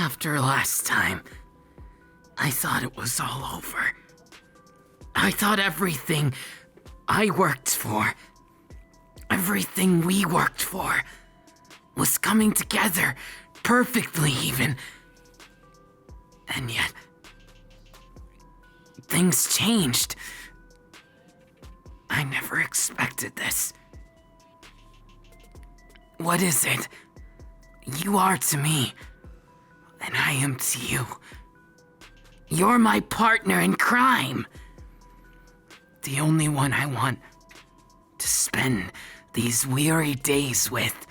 After last time, I thought it was all over. I thought everything I worked for, everything we worked for, was coming together perfectly even. And yet, things changed. I never expected this. What is it? You are to me, and I am to you. You're my partner in crime. The only one I want to spend these weary days with.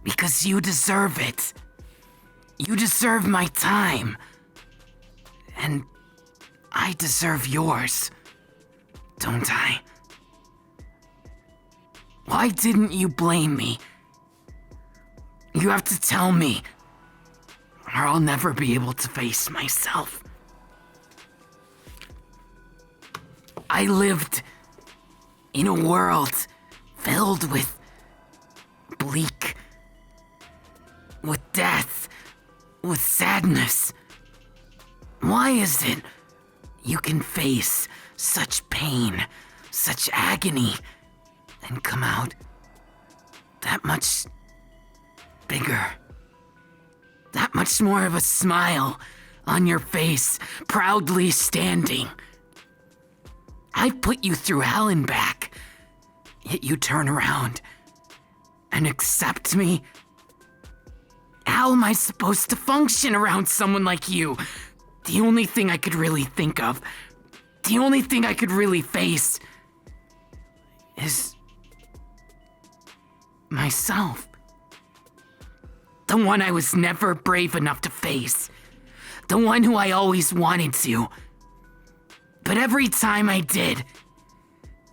Because you deserve it. You deserve my time. And I deserve yours. Don't I? Why didn't you blame me? You have to tell me, or I'll never be able to face myself. I lived in a world filled with bleak, with death, with sadness. Why is it you can face such pain, such agony, and come out that much bigger? That much more of a smile on your face, proudly standing. I've put you through hell and back, yet you turn around and accept me? How am I supposed to function around someone like you? The only thing I could really think of, the only thing I could really face is myself. The one I was never brave enough to face. The one who I always wanted to. But every time I did,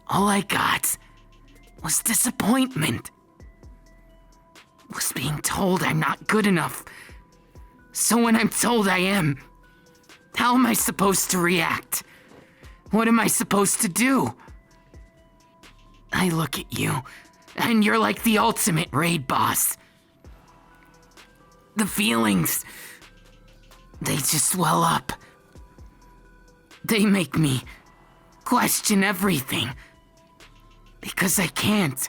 all I got was disappointment. Was being told I'm not good enough. So when I'm told I am, how am I supposed to react? What am I supposed to do? I look at you, and you're like the ultimate raid boss. The feelings, they just well up. They make me question everything. Because I can't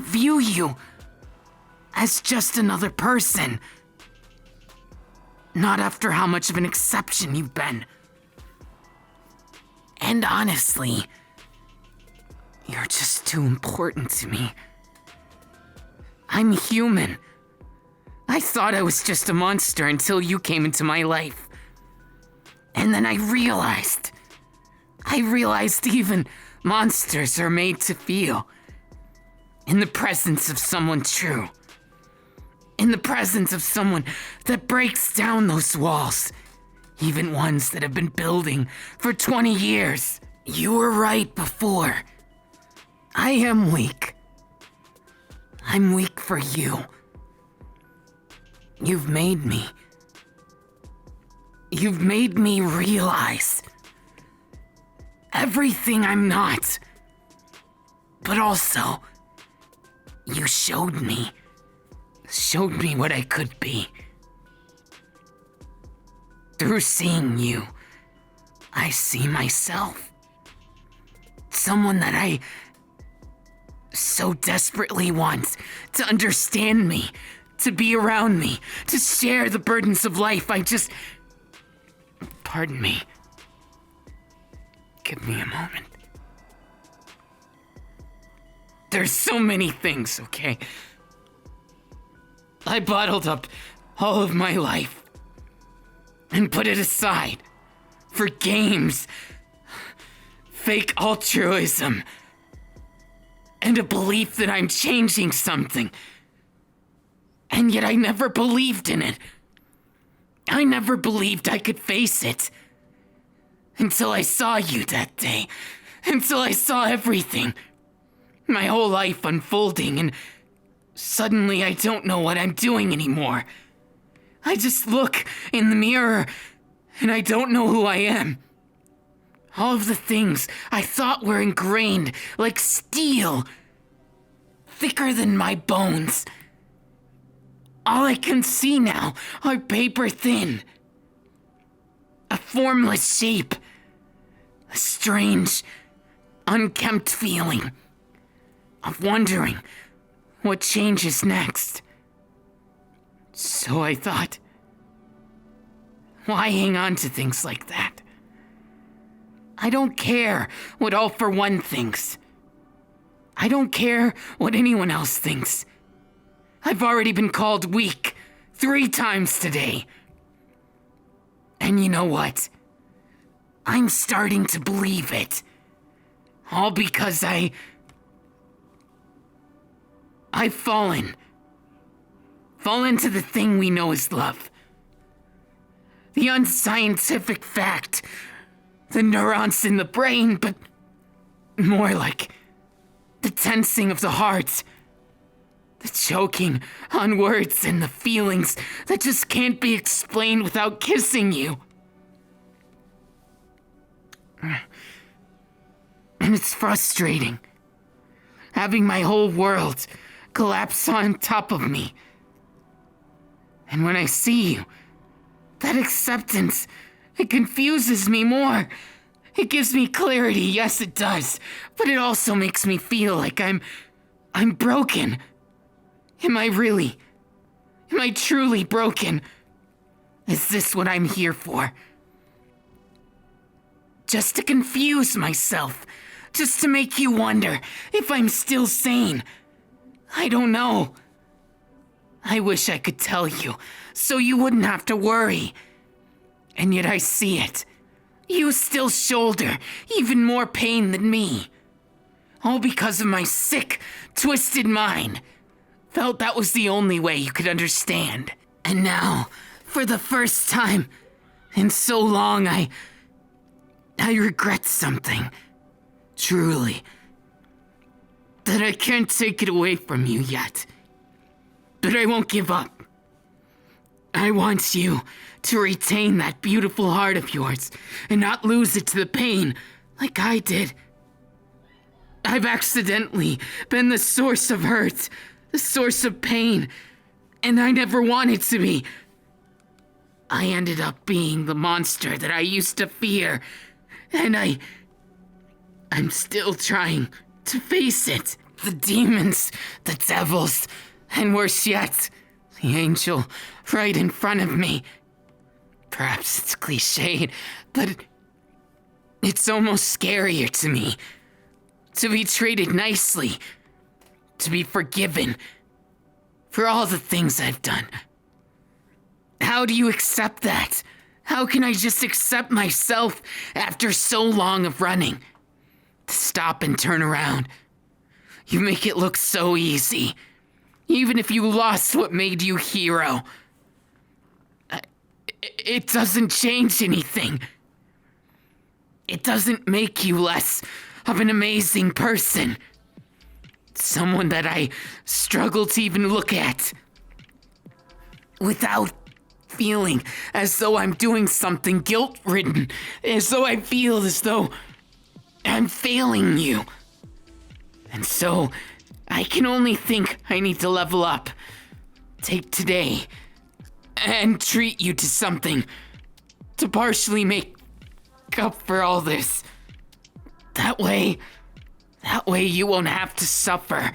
view you as just another person. Not after how much of an exception you've been. And honestly, you're just too important to me. I'm human. I thought I was just a monster until you came into my life. And then I realized even monsters are made to feel. In the presence of someone true. In the presence of someone that breaks down those walls. Even ones that have been building for 20 years. You were right before. I am weak. I'm weak for you. You've made me realize everything I'm not. But also, you showed me what I could be. Through seeing you, I see myself. Someone that I so desperately want to understand me, to be around me, to share the burdens of life. Pardon me. Give me a moment. There's so many things, okay? I bottled up all of my life and put it aside for games, fake altruism, and a belief that I'm changing something. And yet I never believed in it. I never believed I could face it. Until I saw you that day. Until I saw everything. My whole life unfolding, and suddenly I don't know what I'm doing anymore. I just look in the mirror, and I don't know who I am. All of the things I thought were ingrained like steel, thicker than my bones. All I can see now are paper thin. A formless shape. A strange, unkempt feeling of wondering what changes next. So I thought, why hang on to things like that? I don't care what All For One thinks. I don't care what anyone else thinks. I've already been called weak 3 times today. And you know what? I'm starting to believe it. All because I've fallen. Fallen to the thing we know as love. The unscientific fact. The neurons in the brain, but more like the tensing of the heart. The choking on words and the feelings that just can't be explained without kissing you. And it's frustrating. Having my whole world collapse on top of me. And when I see you, that acceptance, it confuses me more. It gives me clarity, yes it does. But it also makes me feel like I'm broken. Am I really? Am I truly broken? Is this what I'm here for? Just to confuse myself. Just to make you wonder if I'm still sane. I don't know. I wish I could tell you, so you wouldn't have to worry. And yet I see it. You still shoulder even more pain than me. All because of my sick, twisted mind. Felt that was the only way you could understand. And now, for the first time in so long, I regret something. Truly. That I can't take it away from you yet. But I won't give up. I want you to retain that beautiful heart of yours and not lose it to the pain like I did. I've accidentally been the source of hurt, the source of pain, and I never wanted to be. I ended up being the monster that I used to fear, and I'm still trying to face it. The demons, the devils, and worse yet, the angel right in front of me. Perhaps it's cliched, but it's almost scarier to me. To be treated nicely. To be forgiven. For all the things I've done. How do you accept that? How can I just accept myself after so long of running? To stop and turn around. You make it look so easy. Even if you lost what made you hero. It doesn't change anything. It doesn't make you less of an amazing person. Someone that I struggle to even look at. Without feeling as though I'm doing something guilt-ridden. As though I feel as though I'm failing you. And so, I can only think I need to level up. Take today and treat you to something to partially make up for all this. That way you won't have to suffer.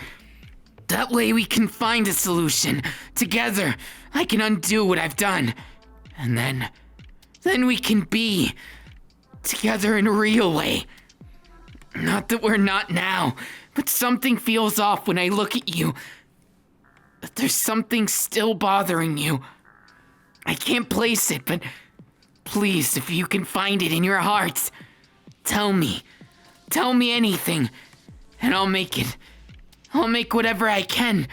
That way we can find a solution. Together, I can undo what I've done. And then we can be together in a real way. Not that we're not now, but something feels off when I look at you. But there's something still bothering you. I can't place it, but please, if you can find it in your heart, tell me. Tell me anything, and I'll make it. I'll make whatever I can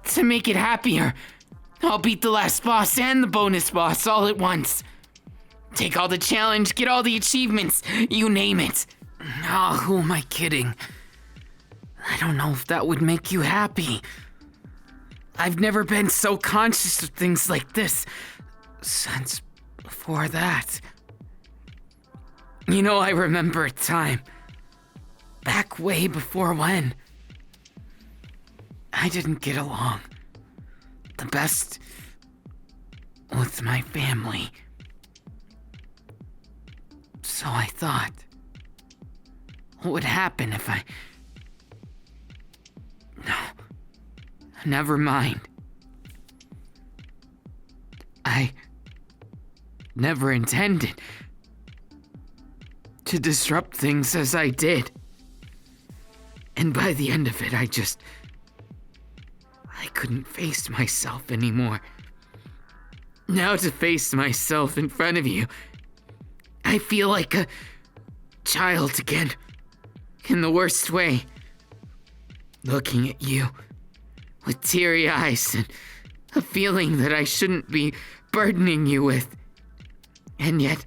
to make it happier. I'll beat the last boss and the bonus boss all at once. Take all the challenge, get all the achievements, you name it. Oh, who am I kidding? I don't know if that would make you happy. I've never been so conscious of things like this since before that. You know, I remember a time, back way before when, I didn't get along. the best with my family. So I thought, what would happen if I... No, never mind. I never intended to disrupt things as I did. And by the end of it, I couldn't face myself anymore. Now to face myself in front of you, I feel like a child again, in the worst way. Looking at you with teary eyes and a feeling that I shouldn't be burdening you with. And yet,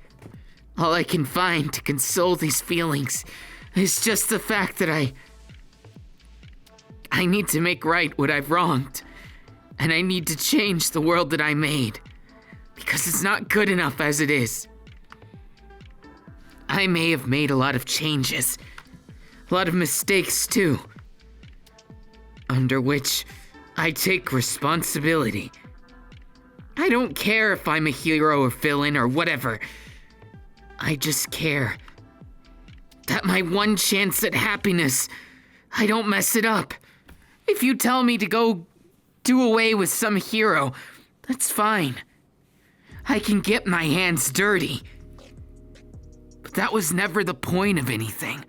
all I can find to console these feelings is just the fact that I need to make right what I've wronged. And I need to change the world that I made. Because it's not good enough as it is. I may have made a lot of changes. A lot of mistakes too. Under which I take responsibility. I don't care if I'm a hero or villain or whatever. I just care that my one chance at happiness, I don't mess it up. If you tell me to go do away with some hero, that's fine. I can get my hands dirty. But that was never the point of anything.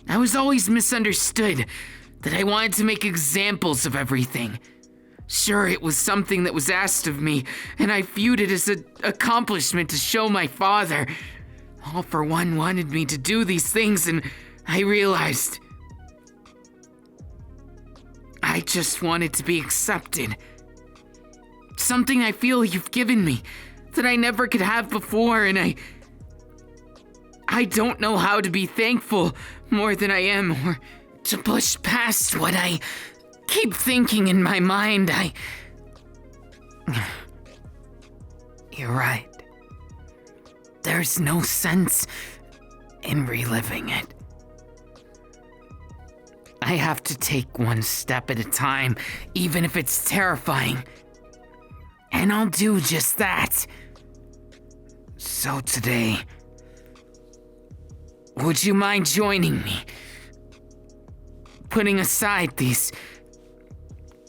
I was always misunderstood that I wanted to make examples of everything. Sure, it was something that was asked of me, and I viewed it as an accomplishment to show my father. All for one wanted me to do these things, and I realized I just wanted to be accepted. Something I feel you've given me that I never could have before, and I don't know how to be thankful more than I am, or to push past what I keep thinking in my mind. You're right. There's no sense in reliving it. I have to take one step at a time, even if it's terrifying. And I'll do just that. So today, would you mind joining me? Putting aside these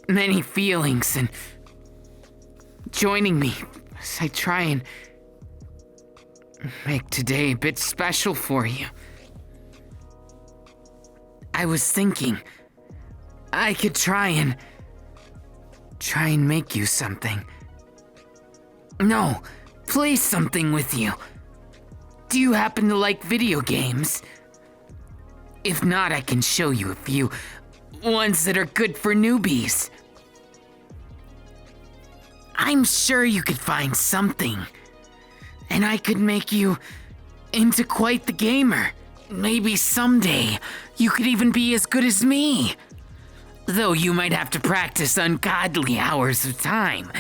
many feelings and joining me as I try and make today a bit special for you. I was thinking I could try and make you something. No, play something with you. Do you happen to like video games? If not, I can show you a few ones that are good for newbies. I'm sure you could find something. And I could make you into quite the gamer. Maybe someday you could even be as good as me. Though you might have to practice ungodly hours of time.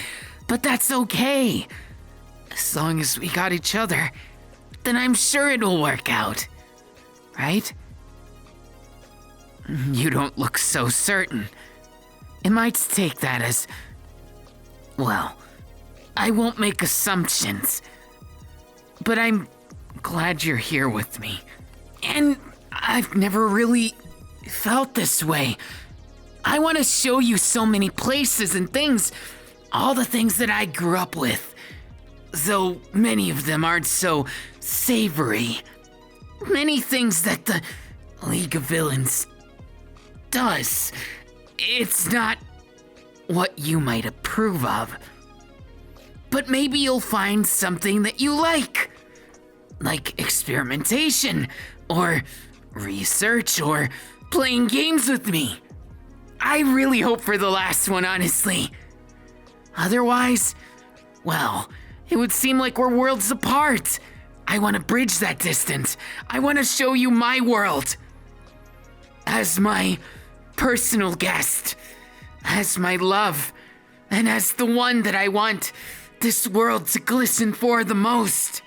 But that's okay. As long as we got each other, then I'm sure it'll work out. Right? You don't look so certain. It might take that as... Well, I won't make assumptions. But I'm glad you're here with me. And I've never really felt this way. I want to show you so many places and things. All the things that I grew up with. Though many of them aren't so savory. Many things that the League of Villains does. It's not what you might approve of. But maybe you'll find something that you like. Like experimentation, or research, or playing games with me. I really hope for the last one, honestly. Otherwise, well, it would seem like we're worlds apart. I want to bridge that distance. I want to show you my world. As my personal guest. As my love. And as the one that I want this world to glisten for the most.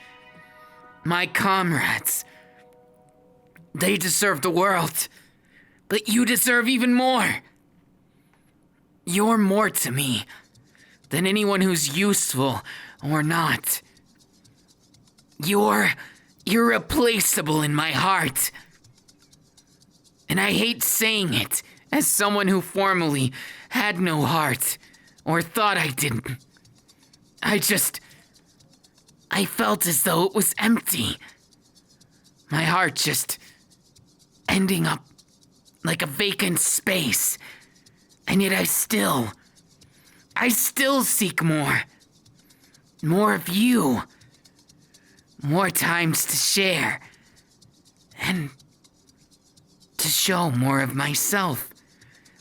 My comrades. They deserve the world. But you deserve even more. You're more to me than anyone who's useful or not. You're irreplaceable in my heart. And I hate saying it as someone who formerly had no heart or thought I didn't. I felt as though it was empty. My heart just ending up like a vacant space. And yet I still seek more. More of you. More times to share. And to show more of myself.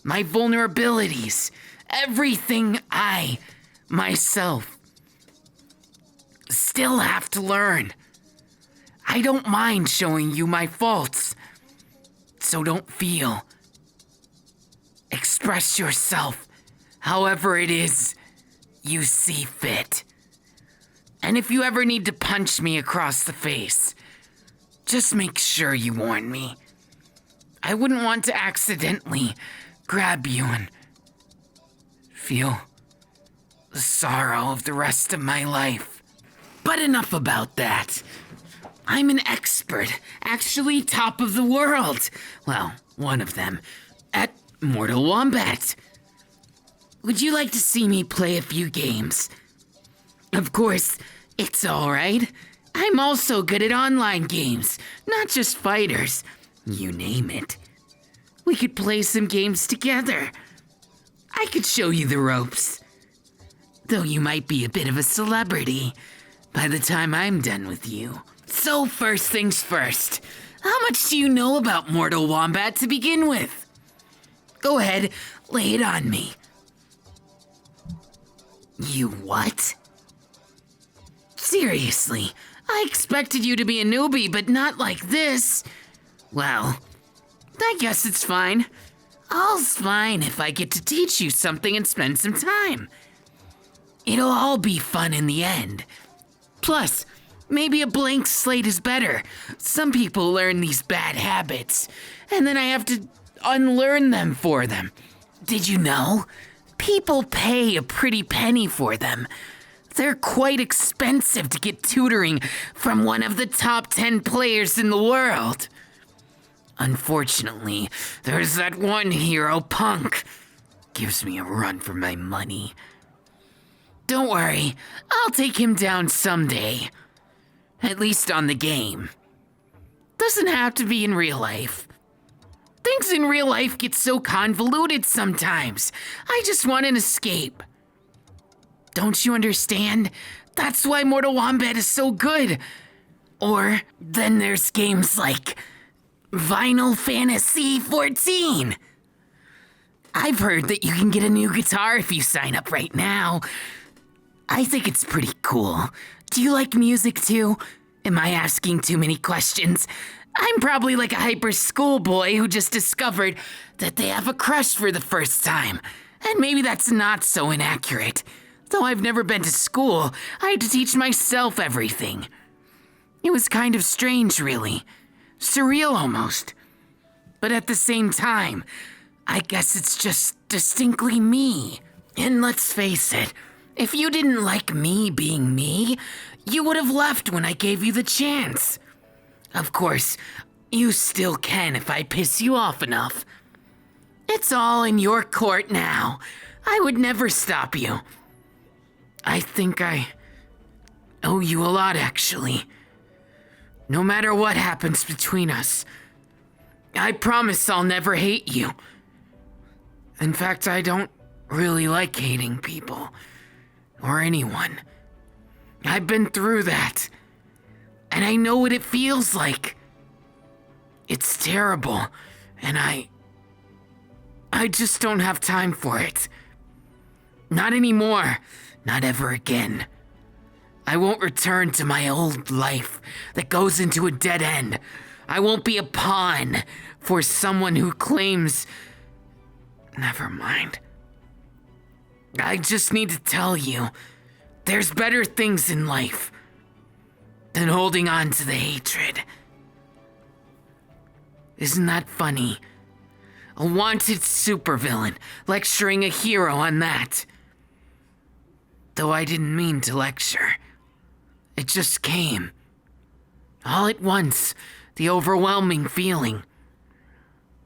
My vulnerabilities. Everything I, myself, still have to learn. I don't mind showing you my faults. So don't feel. Express yourself however it is you see fit. And if you ever need to punch me across the face, just make sure you warn me. I wouldn't want to accidentally grab you and feel the sorrow of the rest of my life. But enough about that. I'm an expert, actually top of the world. Well, one of them, at Mortal Wombat. Would you like to see me play a few games? Of course, it's all right. I'm also good at online games, not just fighters. You name it. We could play some games together. I could show you the ropes. Though you might be a bit of a celebrity by the time I'm done with you. So first things first, how much do you know about Mortal Wombat to begin with? Go ahead, lay it on me. You what? Seriously, I expected you to be a newbie, but not like this. Well, I guess it's fine. All's fine if I get to teach you something and spend some time. It'll all be fun in the end. Plus, maybe a blank slate is better. Some people learn these bad habits, and then I have to unlearn them for them. Did you know? People pay a pretty penny for them. They're quite expensive to get tutoring from one of the top 10 players in the world. Unfortunately, there's that one hero, Punk. Gives me a run for my money. Don't worry, I'll take him down someday. At least on the game. Doesn't have to be in real life. Things in real life get so convoluted sometimes. I just want an escape. Don't you understand? That's why Mortal Wombat is so good. Or then there's games like Final Fantasy 14. I've heard that you can get a new guitar if you sign up right now. I think it's pretty cool. Do you like music too? Am I asking too many questions? I'm probably like a hyper schoolboy who just discovered that they have a crush for the first time. And maybe that's not so inaccurate. Though I've never been to school, I had to teach myself everything. It was kind of strange, really. Surreal almost. But at the same time, I guess it's just distinctly me. And let's face it, if you didn't like me being me, you would have left when I gave you the chance. Of course, you still can if I piss you off enough. It's all in your court now. I would never stop you. I think I owe you a lot, actually. No matter what happens between us, I promise I'll never hate you. In fact, I don't really like hating people. Or anyone. I've been through that. And I know what it feels like. It's terrible. And I just don't have time for it. Not anymore. Not ever again. I won't return to my old life that goes into a dead end. I won't be a pawn for someone who claims... Never mind. I just need to tell you, there's better things in life than holding on to the hatred. Isn't that funny? a wanted supervillain, lecturing a hero on that. Though I didn't mean to lecture. It just came. All at once, the overwhelming feeling.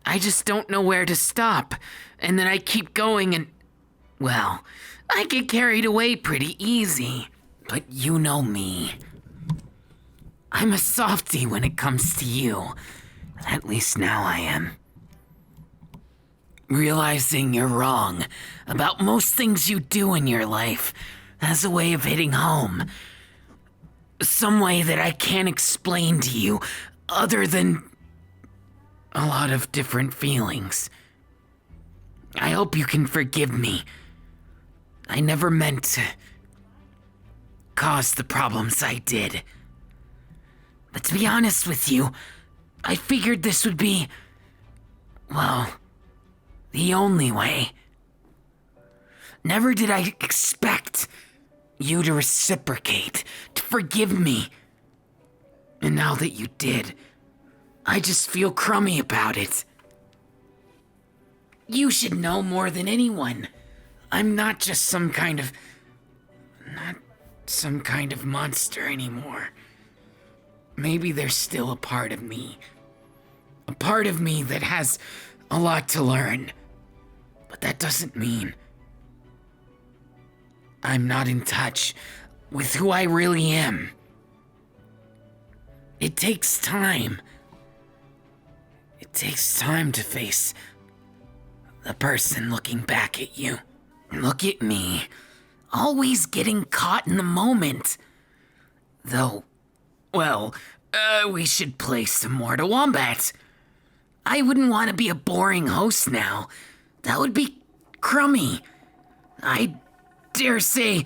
I just don't know where to stop, and then I keep going and, well, I get carried away pretty easy. But you know me. I'm a softie when it comes to you. At least now I am. Realizing you're wrong about most things you do in your life as a way of hitting home. Some way that I can't explain to you other than a lot of different feelings. I hope you can forgive me. I never meant to cause the problems I did. But to be honest with you, I figured this would be, well, the only way. Never did I expect you to reciprocate, to forgive me. And now that you did, I just feel crummy about it. You should know more than anyone. I'm not just some kind of monster anymore. Maybe there's still a part of me. A part of me that has a lot to learn. But that doesn't mean I'm not in touch with who I really am. It takes time. It takes time to face the person looking back at you. Look at me, always getting caught in the moment. Though, well, we should play some more to Wombat. I wouldn't want to be a boring host now. That would be crummy. I dare say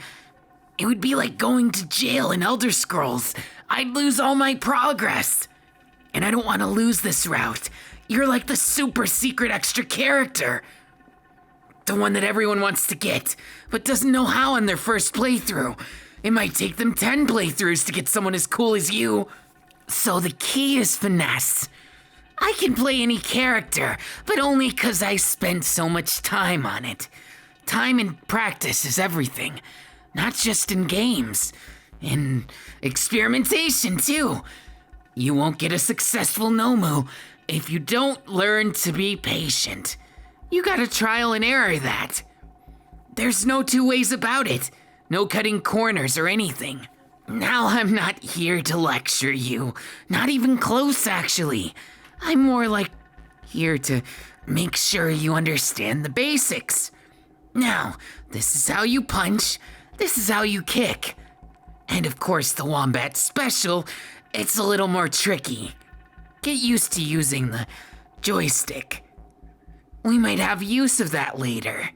it would be like going to jail in Elder Scrolls. I'd lose all my progress. And I don't want to lose this route. You're like the super secret extra character. The one that everyone wants to get, but doesn't know how on their first playthrough. It might take them 10 playthroughs to get someone as cool as you. So the key is finesse. I can play any character, but only because I spent so much time on it. Time and practice is everything. Not just in games. In experimentation, too. You won't get a successful Nomu if you don't learn to be patient. You gotta trial and error that. There's no two ways about it. No cutting corners or anything. Now I'm not here to lecture you. Not even close, actually. I'm more like here to make sure you understand the basics. Now, this is how you punch. This is how you kick. And of course, the Wombat Special, it's a little more tricky. Get used to using the joystick. We might have use of that later.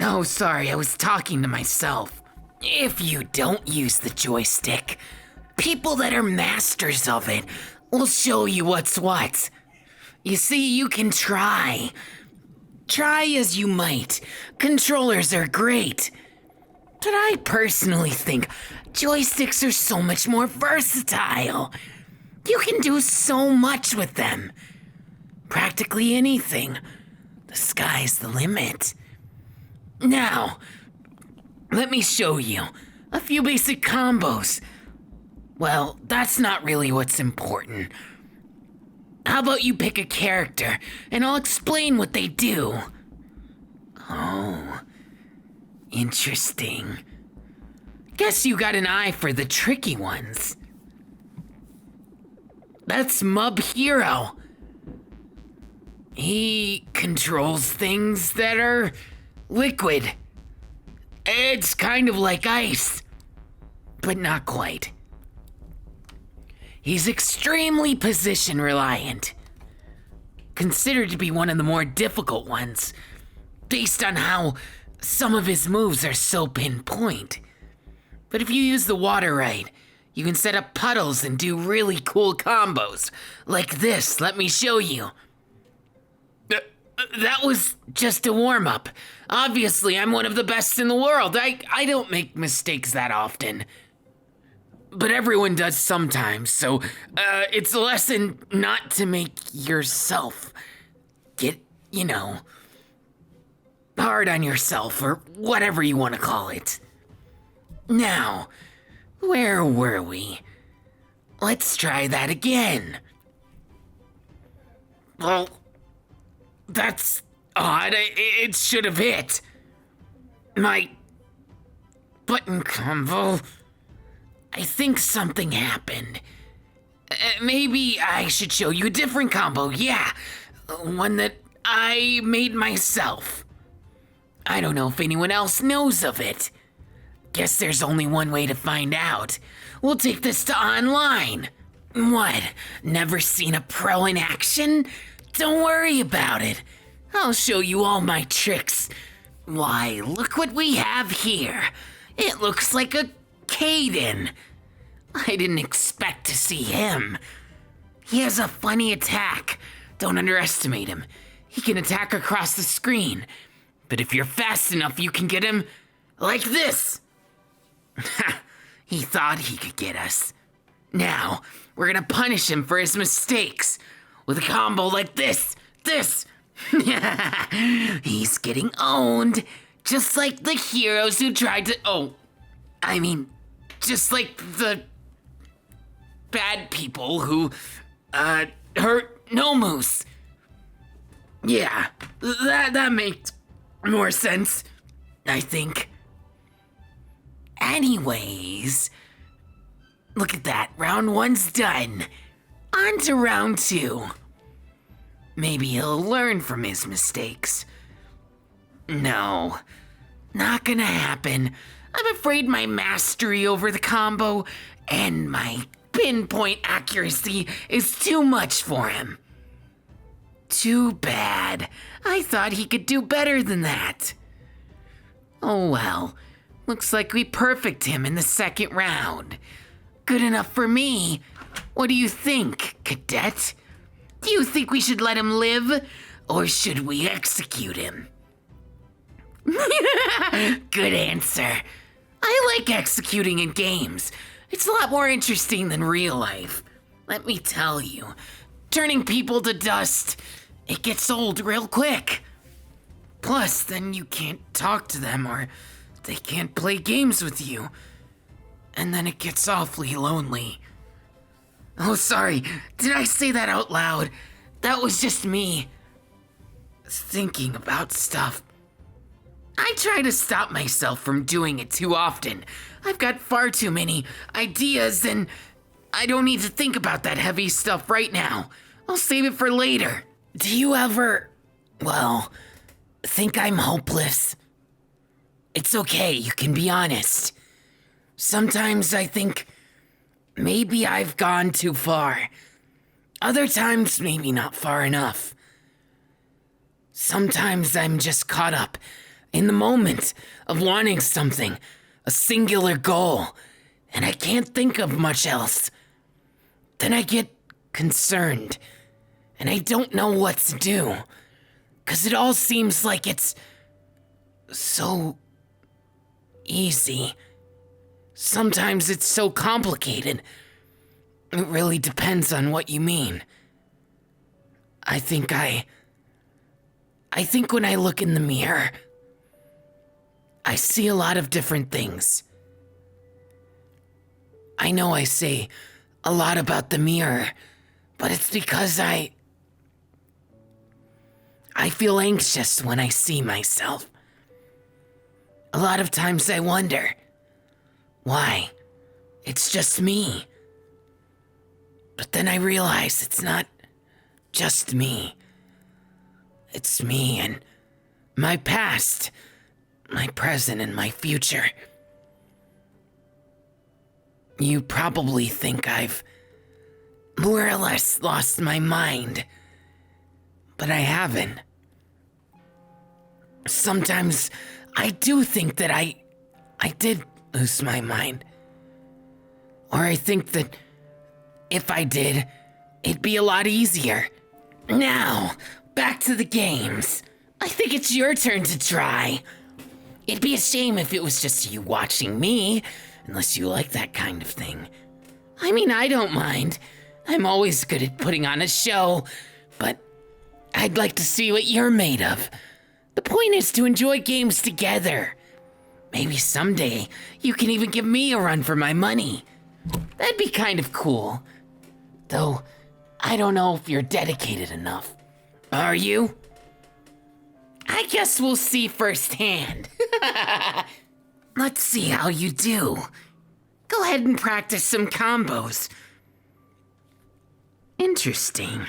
Oh, sorry, I was talking to myself. If you don't use the joystick, people that are masters of it will show you what's what. You see, you can try. Try as you might. Controllers are great. But I personally think joysticks are so much more versatile. You can do so much with them. Practically anything. The sky's the limit. Now, let me show you a few basic combos. Well, that's not really what's important. How about you pick a character, and I'll explain what they do. Oh, interesting. Guess you got an eye for the tricky ones. That's Mub Hero. He controls things that are liquid. It's kind of like ice, but not quite. He's extremely position reliant, considered to be one of the more difficult ones, based on how some of his moves are so pinpoint. But if you use the water right, you can set up puddles and do really cool combos, like this. Let me show you. That was just a warm-up. Obviously, I'm one of the best in the world. I don't make mistakes that often. But everyone does sometimes, so it's a lesson not to make yourself get you know, hard on yourself or whatever you want to call it. Now, where were we? Let's try that again. Well, that's odd. It should have hit. My button combo. I think something happened. Maybe I should show you a different combo, yeah. One that I made myself. I don't know if anyone else knows of it. Guess there's only one way to find out. We'll take this to online. What? Never seen a pro in action? Don't worry about it. I'll show you all my tricks. Why, look what we have here. It looks like a Kaden. I didn't expect to see him. He has a funny attack. Don't underestimate him. He can attack across the screen. But if you're fast enough, you can get him like this. He thought he could get us. Now, we're gonna punish him for his mistakes with a combo like this. He's getting owned, just like the heroes who tried to, just like the bad people who, hurt Nomus. Yeah, that makes more sense, I think. Anyways, look at that, round 1's done. On to round 2. Maybe he'll learn from his mistakes. No, not gonna happen. I'm afraid my mastery over the combo and my pinpoint accuracy is too much for him. Too bad. I thought he could do better than that. Oh well, looks like we perfect him in the second round. Good enough for me. What do you think, cadet? Do you think we should let him live, or should we execute him? Good answer. I like executing in games. It's a lot more interesting than real life. Let me tell you, turning people to dust, it gets old real quick. Plus, then you can't talk to them or they can't play games with you. And then it gets awfully lonely. Oh, sorry, did I say that out loud? That was just me thinking about stuff. I try to stop myself from doing it too often. I've got far too many ideas and I don't need to think about that heavy stuff right now. I'll save it for later. Do you ever, think I'm hopeless? It's okay, you can be honest. Sometimes I think maybe I've gone too far. Other times, maybe not far enough. Sometimes I'm just caught up in the moment of wanting something, a singular goal, and I can't think of much else. Then I get concerned, and I don't know what to do, 'cause it all seems like it's so easy. Sometimes it's so complicated. It really depends on what you mean. I think when I look in the mirror, I see a lot of different things. I know I say a lot about the mirror, but it's because I feel anxious when I see myself. A lot of times I wonder, why? It's just me. But then I realize it's not just me. It's me and my past, my present, and my future. You probably think I've more or less lost my mind, but I haven't. Sometimes I do think that I did lose my mind. Or I think that if I did, it'd be a lot easier. Now, back to the games. I think it's your turn to try. It'd be a shame if it was just you watching me, unless you like that kind of thing. I mean, I don't mind. I'm always good at putting on a show, but I'd like to see what you're made of. The point is to enjoy games together. Maybe someday you can even give me a run for my money. That'd be kind of cool. Though, I don't know if you're dedicated enough. Are you? I guess we'll see firsthand. Let's see how you do. Go ahead and practice some combos. Interesting.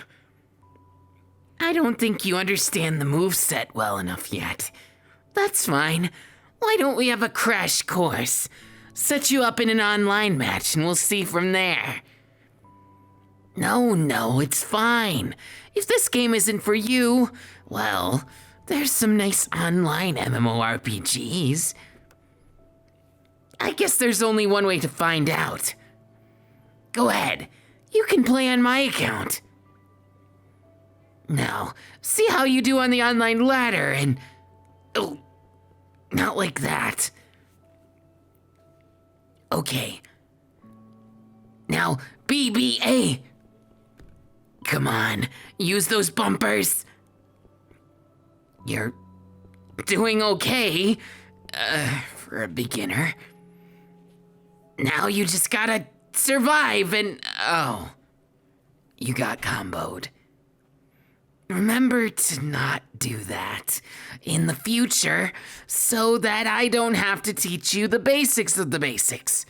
I don't think you understand the moveset well enough yet. That's fine. Why don't we have a crash course? Set you up in an online match and we'll see from there. No, it's fine. If this game isn't for you, well, there's some nice online MMORPGs. I guess there's only one way to find out. Go ahead, you can play on my account. Now, see how you do on the online ladder and... Oh, not like that. Okay. Now, BBA. Come on, use those bumpers. You're doing okay, for a beginner. Now you just gotta survive and... Oh, you got comboed. Remember to not do that in the future so that I don't have to teach you the basics of the basics.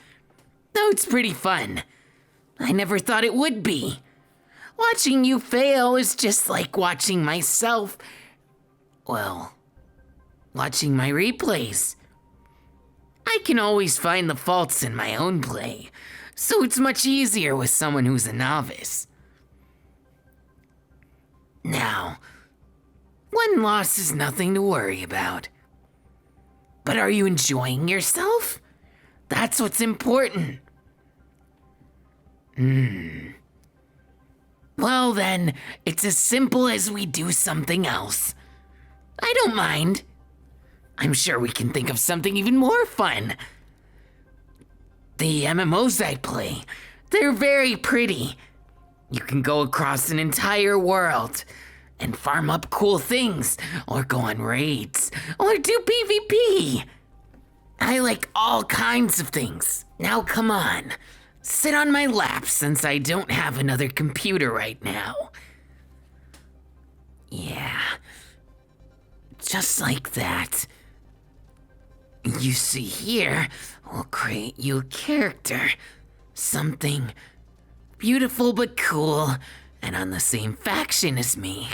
Though it's pretty fun. I never thought it would be. Watching you fail is just like watching myself. Well, watching my replays. I can always find the faults in my own play, so it's much easier with someone who's a novice. Now, one loss is nothing to worry about. But are you enjoying yourself? That's what's important. Well then, it's as simple as we do something else. I don't mind. I'm sure we can think of something even more fun. The MMOs I play, they're very pretty. You can go across an entire world and farm up cool things, or go on raids, or do PvP. I like all kinds of things. Now come on, sit on my lap since I don't have another computer right now. Yeah, just like that. You see here, we'll create you a character. Something beautiful but cool, and on the same faction as me.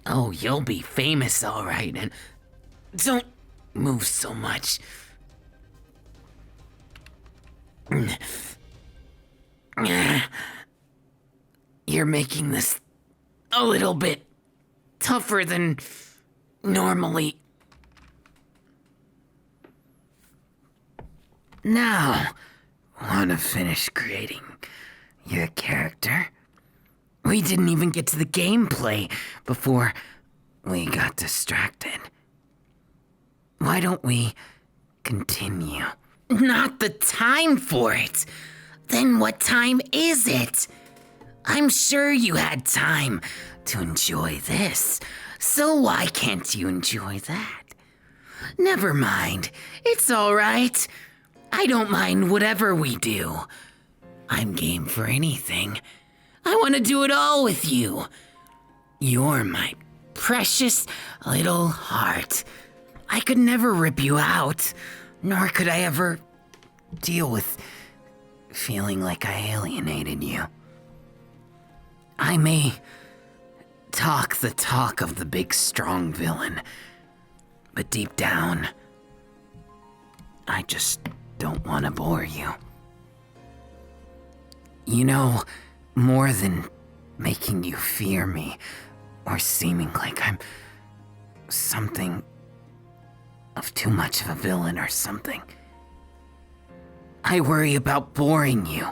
Oh, you'll be famous all right, and don't move so much. You're making this a little bit tougher than normally. Now, wanna finish creating your character? We didn't even get to the gameplay before we got distracted. Why don't we continue? Not the time for it. Then what time is it? I'm sure you had time to enjoy this, so why can't you enjoy that? Never mind, it's all right. I don't mind whatever we do. I'm game for anything. I want to do it all with you. You're my precious little heart. I could never rip you out, nor could I ever deal with feeling like I alienated you. I may talk the talk of the big strong villain, but deep down, I just don't want to bore you. You know, more than making you fear me or seeming like I'm something of too much of a villain or something, I worry about boring you,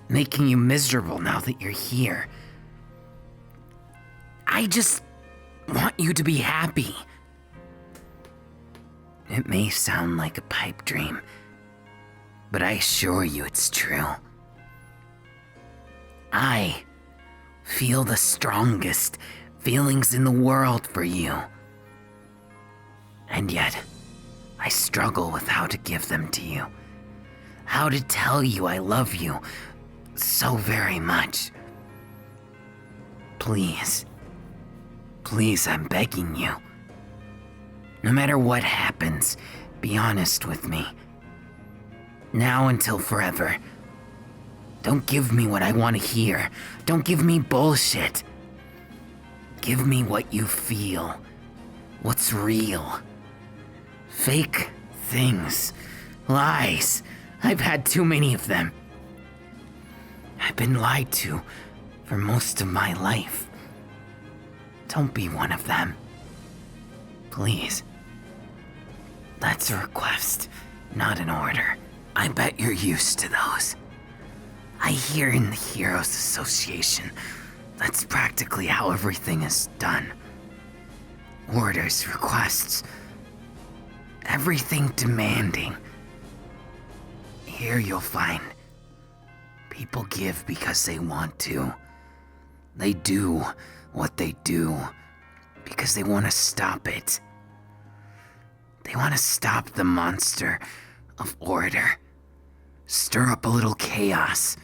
making you miserable now that you're here. I just want you to be happy. It may sound like a pipe dream, but I assure you it's true. I feel the strongest feelings in the world for you. And yet, I struggle with how to give them to you. How to tell you I love you so very much. Please, I'm begging you. No matter what happens, be honest with me. Now until forever. Don't give me what I want to hear. Don't give me bullshit. Give me what you feel. What's real. Fake things. Lies. I've had too many of them. I've been lied to for most of my life. Don't be one of them. Please. That's a request, not an order. I bet you're used to those. I hear in the Heroes Association, that's practically how everything is done. Orders, requests, everything demanding. Here you'll find people give because they want to. They do what they do because they want to stop it. They want to stop the monster of order. Stir up a little chaos.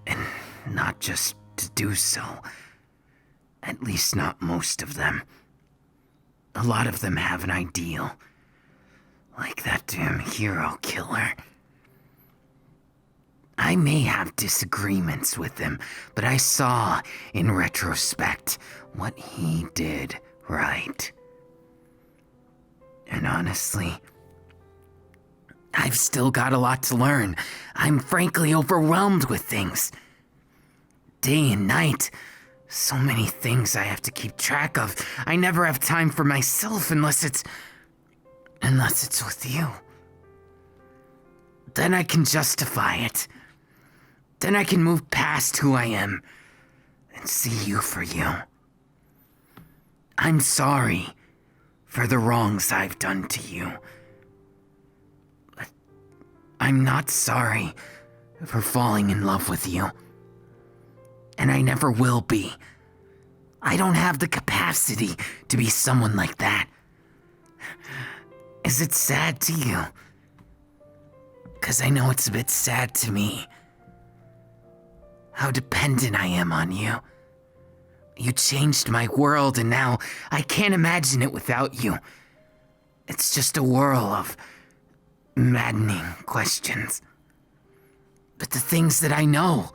And not just to do so. At least not most of them. A lot of them have an ideal. Like that damn hero killer. I may have disagreements with him, but I saw, in retrospect, what he did right. And honestly, I've still got a lot to learn. I'm frankly overwhelmed with things. Day and night, so many things I have to keep track of. I never have time for myself unless it's with you. Then I can justify it. Then I can move past who I am and see you for you. I'm sorry for the wrongs I've done to you. But I'm not sorry for falling in love with you. And I never will be. I don't have the capacity to be someone like that. Is it sad to you? 'Cause I know it's a bit sad to me. How dependent I am on you. You changed my world and now I can't imagine it without you. It's just a whirl of maddening questions. But the things that I know,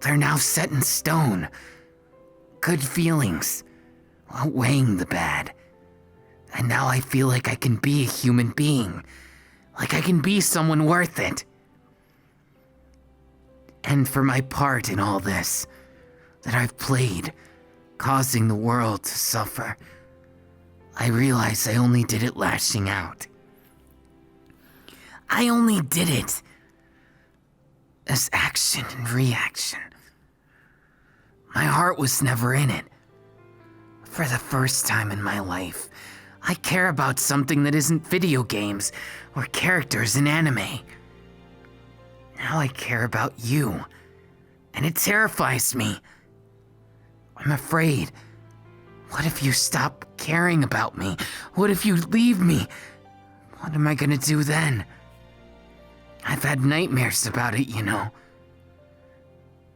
they're now set in stone. Good feelings, outweighing the bad. And now I feel like I can be a human being. Like I can be someone worth it. And for my part in all this, that I've played, causing the world to suffer, I realize I only did it lashing out. I only did it as action and reaction. My heart was never in it. For the first time in my life, I care about something that isn't video games or characters in anime. Now I care about you, and it terrifies me. I'm afraid. What if you stop caring about me? What if you leave me? What am I gonna do then? I've had nightmares about it, you know.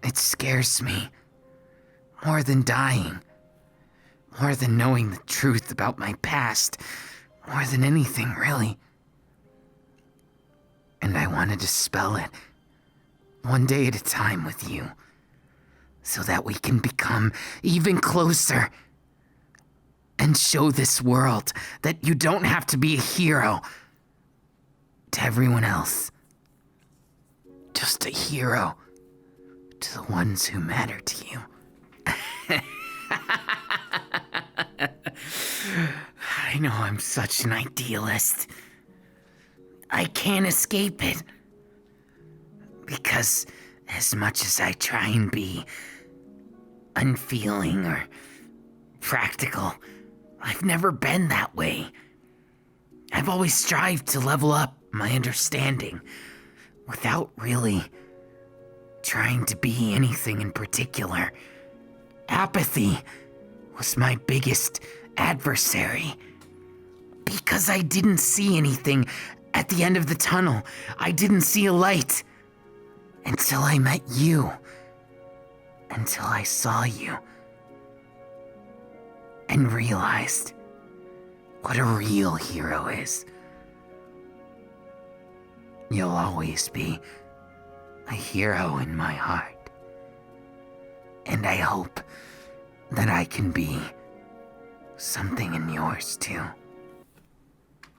It scares me. More than dying. More than knowing the truth about my past. More than anything, really. And I want to dispel it. One day at a time with you. So that we can become even closer. And show this world that you don't have to be a hero. To everyone else. Just a hero. To the ones who matter to you. I know I'm such an idealist. I can't escape it. Because as much as I try and be unfeeling or practical, I've never been that way. I've always strived to level up my understanding without really trying to be anything in particular. Apathy was my biggest adversary. Because I didn't see anything at the end of the tunnel. I didn't see a light. Until I met you. Until I saw you. And realized what a real hero is. You'll always be a hero in my heart. And I hope that I can be something in yours too.